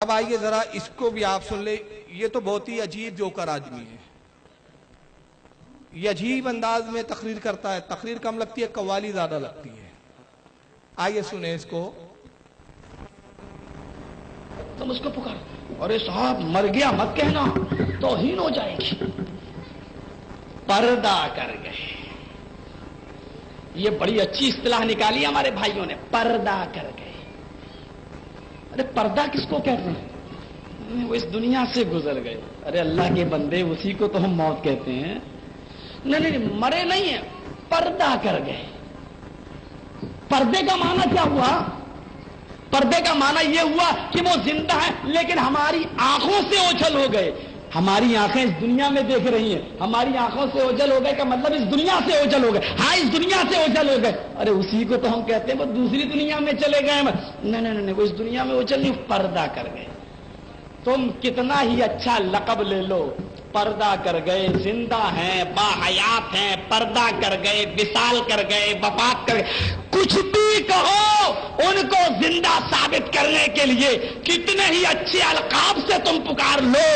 اب آئیے ذرا اس کو بھی آپ سن لیں. یہ تو بہت ہی عجیب جوکر آدمی ہے. یہ عجیب انداز میں تقریر کرتا ہے. تقریر کم لگتی ہے, قوالی زیادہ لگتی ہے. آئیے سنیں اس کو. تم اس کو پکار, ارے صاحب مر گیا مت کہنا, توہین ہو جائے گی. پردہ کر گئے. یہ بڑی اچھی اصطلاح نکالی ہمارے بھائیوں نے, پردہ کر گئے. ارے پردہ کس کو کہتے ہیں؟ وہ اس دنیا سے گزر گئے. ارے اللہ کے بندے, اسی کو تو ہم موت کہتے ہیں. نہیں, مرے نہیں ہیں, پردہ کر گئے. پردے کا معنی کیا ہوا؟ پردے کا معنی یہ ہوا کہ وہ زندہ ہے لیکن ہماری آنکھوں سے اوجھل ہو گئے. ہماری آنکھیں اس دنیا میں دیکھ رہی ہیں, ہماری آنکھوں سے اوجھل ہو گئے کا مطلب اس دنیا سے اوجھل ہو گئے. ہاں, اس دنیا سے اوجھل ہو گئے. ارے اسی کو تو ہم کہتے ہیں وہ دوسری دنیا میں چلے گئے. نہیں, وہ اس دنیا میں اوجھل نہیں, پردہ کر گئے. تم کتنا ہی اچھا لقب لے لو, پردہ کر گئے. زندہ ہیں, باحیات ہیں, پردہ کر گئے, وصال کر گئے, وفات کر گئے, کچھ بھی کہو, ان کو زندہ ثابت کرنے کے لیے کتنے ہی اچھے القاب سے تم پکار لو,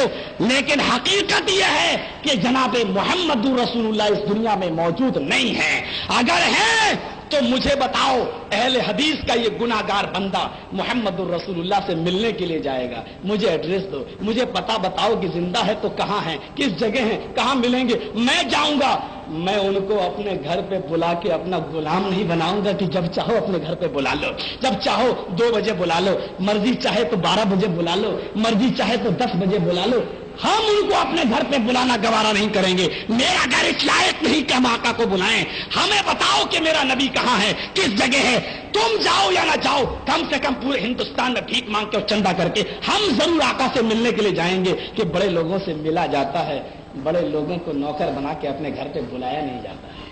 لیکن حقیقت یہ ہے کہ جناب محمد رسول اللہ اس دنیا میں موجود نہیں ہے. اگر ہے تو مجھے بتاؤ, اہل حدیث کا یہ گناہگار بندہ محمد الرسول اللہ سے ملنے کے لیے جائے گا. مجھے ایڈریس دو, مجھے پتہ بتاؤ کہ زندہ ہے تو کہاں ہے, کس جگہ ہیں, کہاں ملیں گے. میں جاؤں گا. میں ان کو اپنے گھر پہ بلا کے اپنا غلام نہیں بناؤں گا کہ جب چاہو اپنے گھر پہ بلا لو, جب چاہو 2 بجے بلا لو, مرضی چاہے تو 12 بجے بلا لو, مرضی چاہے تو 10 بجے بلا لو. ہم ان کو اپنے گھر پہ بلانا گوارا نہیں کریں گے. میرا گھر اس لائق نہیں کہ ہم آقا کو بلائیں. ہمیں بتاؤ کہ میرا نبی کہاں ہے, کس جگہ ہے. تم جاؤ یا نہ جاؤ, کم سے کم پورے ہندوستان میں بھیک مانگ کے اور چندہ کر کے ہم ضرور آقا سے ملنے کے لیے جائیں گے. کہ بڑے لوگوں سے ملا جاتا ہے, بڑے لوگوں کو نوکر بنا کے اپنے گھر پہ بلایا نہیں جاتا ہے.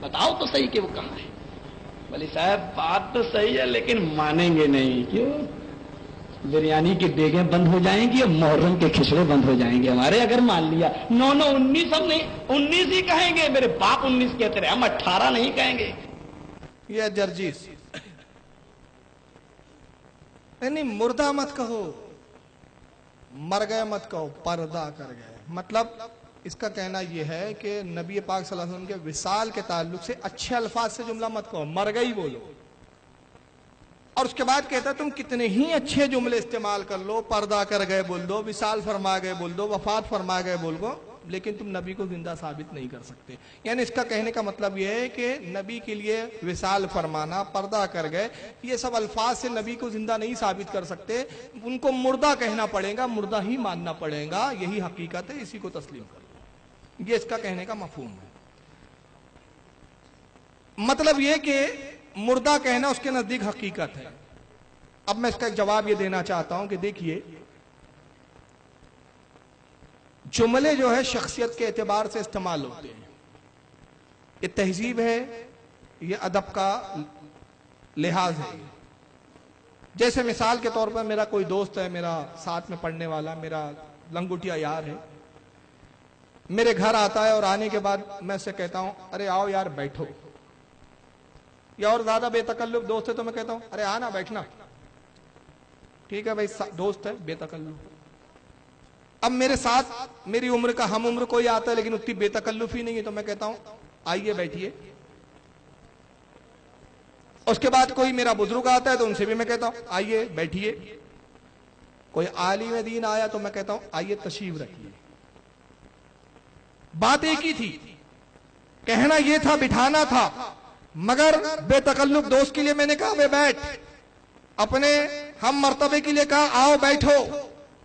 بتاؤ تو صحیح کہ وہ کہاں ہے. ولی صاحب بات تو صحیح ہے لیکن مانیں گے نہیں. کیوں؟ بریانی کی دیگیں بند ہو جائیں گی اور محرم کے کھچڑے بند ہو جائیں گے ہمارے. اگر مان لیا 19 ہم نہیں 19 ہی کہیں گے. میرے باپ 19 کہتے رہے, ہم 18 نہیں کہیں گے. یہ جرجیس نہیں, مردہ مت کہو, مر گئے مت کہو, پردہ کر گئے. مطلب اس کا کہنا یہ ہے کہ نبی پاک صلی اللہ علیہ وسلم کے وصال کے تعلق سے اچھے الفاظ سے جملہ مت کہو, مر گئی بولو. اور اس کے بعد کہتا ہے تم کتنے ہی اچھے جملے استعمال کر لو, پردہ کر گئے بول دو, وصال فرما گئے بول دو, وفات فرما گئے بول دو, لیکن تم نبی کو زندہ ثابت نہیں کر سکتے. یعنی اس کا کہنے کا مطلب یہ ہے کہ نبی کے لیے وصال فرمانا, پردہ کر گئے, یہ سب الفاظ سے نبی کو زندہ نہیں ثابت کر سکتے. ان کو مردہ کہنا پڑے گا, مردہ ہی ماننا پڑے گا. یہی حقیقت ہے, اسی کو تسلیم کرو. یہ اس کا کہنے کا مفہوم ہے. مطلب یہ کہ مردہ کہنا اس کے نزدیک حقیقت ہے. اب میں اس کا ایک جواب یہ دینا چاہتا ہوں کہ دیکھیے, جملے جو ہے شخصیت کے اعتبار سے استعمال ہوتے ہیں. یہ تہذیب ہے, یہ ادب کا لحاظ ہے. جیسے مثال کے طور پر میرا کوئی دوست ہے, میرا ساتھ میں پڑھنے والا, میرا لنگوٹیا یار ہے, میرے گھر آتا ہے اور آنے کے بعد میں اسے کہتا ہوں ارے آؤ یار بیٹھو. یا اور زیادہ بے تکلف دوست ہے تو میں کہتا ہوں ارے آنا بیٹھنا. ٹھیک ہے بھائی, دوست ہے بے تکلف. اب میرے ساتھ میری عمر کا ہم عمر کوئی آتا ہے لیکن اتنی بے تکلف ہی نہیں ہے, تو میں کہتا ہوں آئیے بیٹھیے. اس کے بعد کوئی میرا بزرگ آتا ہے تو ان سے بھی میں کہتا ہوں آئیے بیٹھیے. کوئی عالم دین آیا تو میں کہتا ہوں آئیے تشریف رکھیے. بات ایک ہی تھی, کہنا یہ تھا, بٹھانا تھا, مگر بے تکلف دوست کے لیے میں نے کہا بے بیٹھ, اپنے ہم مرتبے کے لیے کہا آؤ بیٹھو,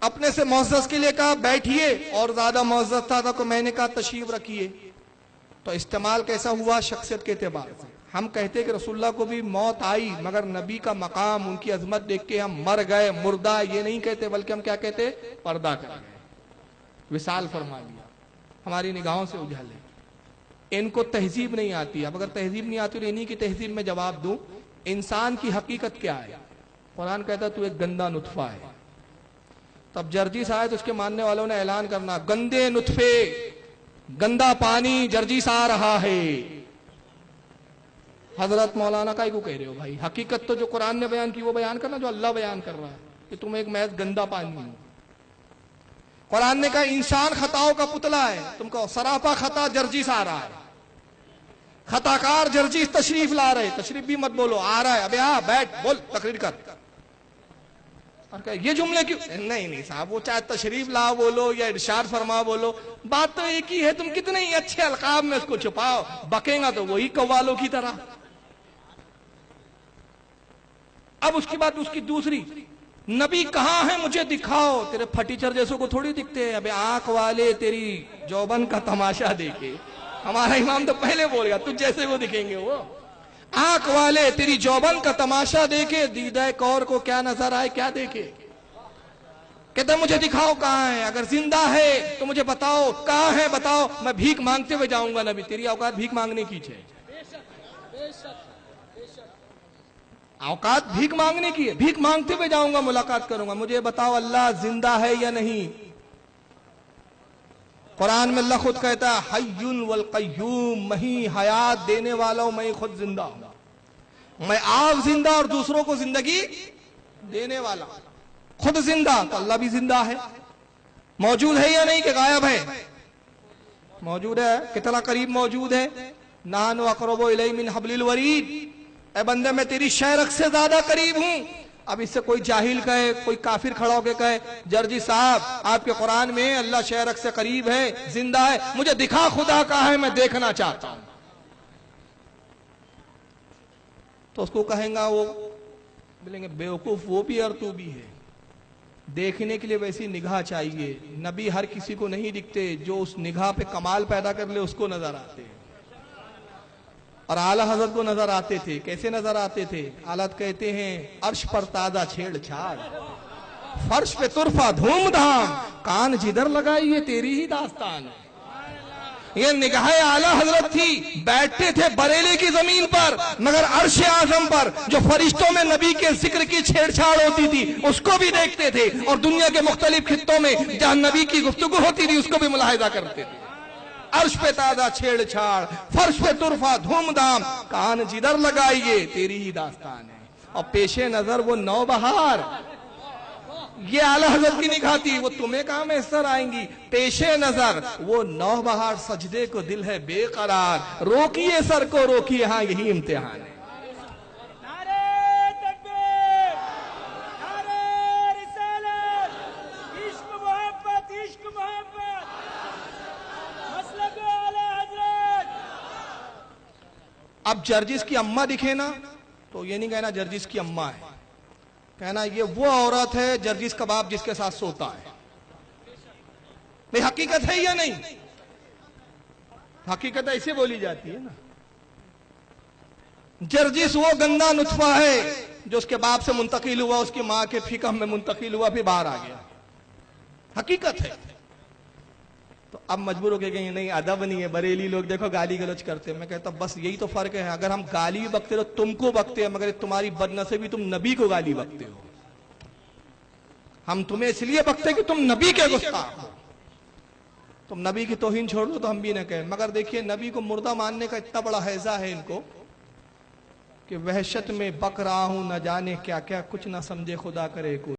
اپنے سے معزز کے لیے کہا بیٹھیے, اور زیادہ معزز تھا تو میں نے کہا تشریف رکھیے. تو استعمال کیسا ہوا شخصیت کے اعتبار سے. ہم کہتے کہ رسول اللہ کو بھی موت آئی, مگر نبی کا مقام, ان کی عظمت دیکھ کے ہم مر گئے, مردہ یہ نہیں کہتے, بلکہ ہم کیا کہتے, پردہ کر گئے, وصال فرما لیا, ہماری نگاہوں سے اجھل ہے. ان کو تہذیب نہیں آتی. اب اگر تہذیب نہیں آتی تو انہی کی تہذیب میں جواب دوں. انسان کی حقیقت کیا ہے؟ قرآن کہتا ہے تو ایک گندا نطفہ ہے. تب جرجیس آئے تو اس کے ماننے والوں نے اعلان کرنا, گندے نطفے, گندا پانی جرجیس آ رہا ہے. حضرت مولانا کا ہی کو کہہ رہے ہو بھائی, حقیقت تو جو قرآن نے بیان کی وہ بیان کرنا, جو اللہ بیان کر رہا ہے. کہ تم ایک محض گندا پانی ہو. قرآن نے کہا انسان خطاؤں کا پتلا ہے. تم کو سراپا خطا جرجیس آ رہا ہے, خطا کار جرجیس تشریف لا رہے. تشریف بھی مت بولو, آ رہا ہے. ابے ہاں بیٹھ, بول, تقریر کر. اور کہ یہ جملے کیوں؟ نہیں صاحب, وہ چاہے تشریف لا بولو یا ارشاد فرما بولو, بات تو ایک ہی ہے. تم کتنے ہی اچھے القاب میں اس کو چھپاؤ, بکیں گا تو وہی قوالوں کی طرح. اب اس کی بات اس کی دوسری, نبی کہاں ہے مجھے دکھاؤ. تیرے پھٹیچر جیسوں کو تھوڑی دکھتے. ابے آنکھ والے تیری جوبن کا تماشا دیکھے. ہمارا امام تو پہلے بول گیا, تجھ جیسے وہ دکھیں گے. وہ آنکھ والے تیری جوبن کا تماشا دیکھے, دیدہ کور کو کیا نظر آئے, کیا دیکھے. کہتا مجھے دکھاؤ کہاں ہے, اگر زندہ ہے تو مجھے بتاؤ کہاں ہے, بتاؤ. میں بھیک مانگتے ہوئے جاؤں گا. نبی تیری اوقات بھیک مانگنے کی ہے, اوقات بھیک مانگنے کی ہے. بھیک مانگتے ہوئے جاؤں گا, ملاقات کروں گا. مجھے بتاؤ اللہ زندہ ہے یا نہیں. قرآن میں اللہ خود کہتا ہے حی والقیوم, میں ہی حیات دینے والا ہوں, میں خود زندہ ہوں. میں آپ زندہ اور دوسروں کو زندگی دینے والا, خود زندہ. تو اللہ بھی زندہ ہے. موجود ہے یا نہیں کہ غائب ہے؟ موجود ہے. کتنا قریب موجود ہے. نحن اقرب الیہ من حبل الورید. اے بندے میں تیری شہرک سے زیادہ قریب ہوں. اب اس سے کوئی جاہل کہے, کوئی کافر کھڑا ہو کے کہے جرجی صاحب آپ کے قرآن میں اللہ شہرک سے قریب ہے, زندہ ہے, مجھے دکھا خدا کہاں ہے, میں دیکھنا چاہتا ہوں. تو اس کو کہیں گا, وہ بولیں گے بیوقوف وہ بھی اور تو بھی ہے. دیکھنے کے لیے ویسی نگاہ چاہیے. نبی ہر کسی کو نہیں دکھتے, جو اس نگاہ پہ کمال پیدا کر لے اس کو نظر آتے ہیں. اور اعلیٰ حضرت کو نظر آتے تھے. کیسے نظر آتے تھے؟ حالت کہتے ہیں عرش پر تازہ چھیڑ چھاڑ, فرش پہ طرفہ دھوم دھام, کان جدھر لگائی یہ تیری ہی داستان ہے. یہ نگاہ اعلیٰ حضرت تھی. بیٹھتے تھے بریلی کی زمین پر, مگر عرش اعظم پر جو فرشتوں میں نبی کے ذکر کی چھیڑ چھاڑ ہوتی تھی اس کو بھی دیکھتے تھے, اور دنیا کے مختلف خطوں میں جہاں نبی کی گفتگو ہوتی تھی اس کو بھی ملاحظہ کرتے تھے. عرش پہ تازہ چھیڑ چھاڑ, فرش پہ طرفہ دھوم دھام, کان جدھر لگائیے تیری ہی داستان ہے. اور پیش نظر وہ نو بہار, یہ اعلیٰ حضرت کی نگاہ تھی. وہ تمہیں کہاں میسر آئیں گی. پیش نظر وہ نو بہار, سجدے کو دل ہے بے قرار, روکیے سر کو روکیے, ہاں یہی امتحان ہے. اب جرجس کی اماں دکھے نا تو یہ نہیں کہنا جرجس کی اماں ہے, کہنا یہ وہ عورت ہے جرجس کا باپ جس کے ساتھ سوتا ہے. بھئی حقیقت ہے یا نہیں؟ حقیقت ایسے بولی جاتی ہے نا. جرجس وہ گندا نطفہ ہے جو اس کے باپ سے منتقل ہوا, اس کی ماں کے فکم میں منتقل ہوا, پھر باہر آ گیا. حقیقت ہے. تو اب مجبور ہو کے کہیں نہیں ادب نہیں ہے. بریلی لوگ دیکھو گالی گلوچ کرتے ہیں. میں کہتا ہوں بس یہی تو فرق ہے. اگر ہم گالی بھی بکتے رہو تم کو بکتے ہیں, مگر تمہاری بدنصیبی تم نبی کو گالی بکتے ہو. ہم تمہیں اس لیے بکتے کہ تم نبی کے گستاخ ہو. تم نبی کی توہین چھوڑ دو تو ہم بھی نہ کہیں. مگر دیکھیے نبی کو مردہ ماننے کا اتنا بڑا حیضہ ہے ان کو کہ وحشت میں بک رہا ہوں, نہ جانے کیا کیا, کچھ نہ سمجھے خدا کرے کو.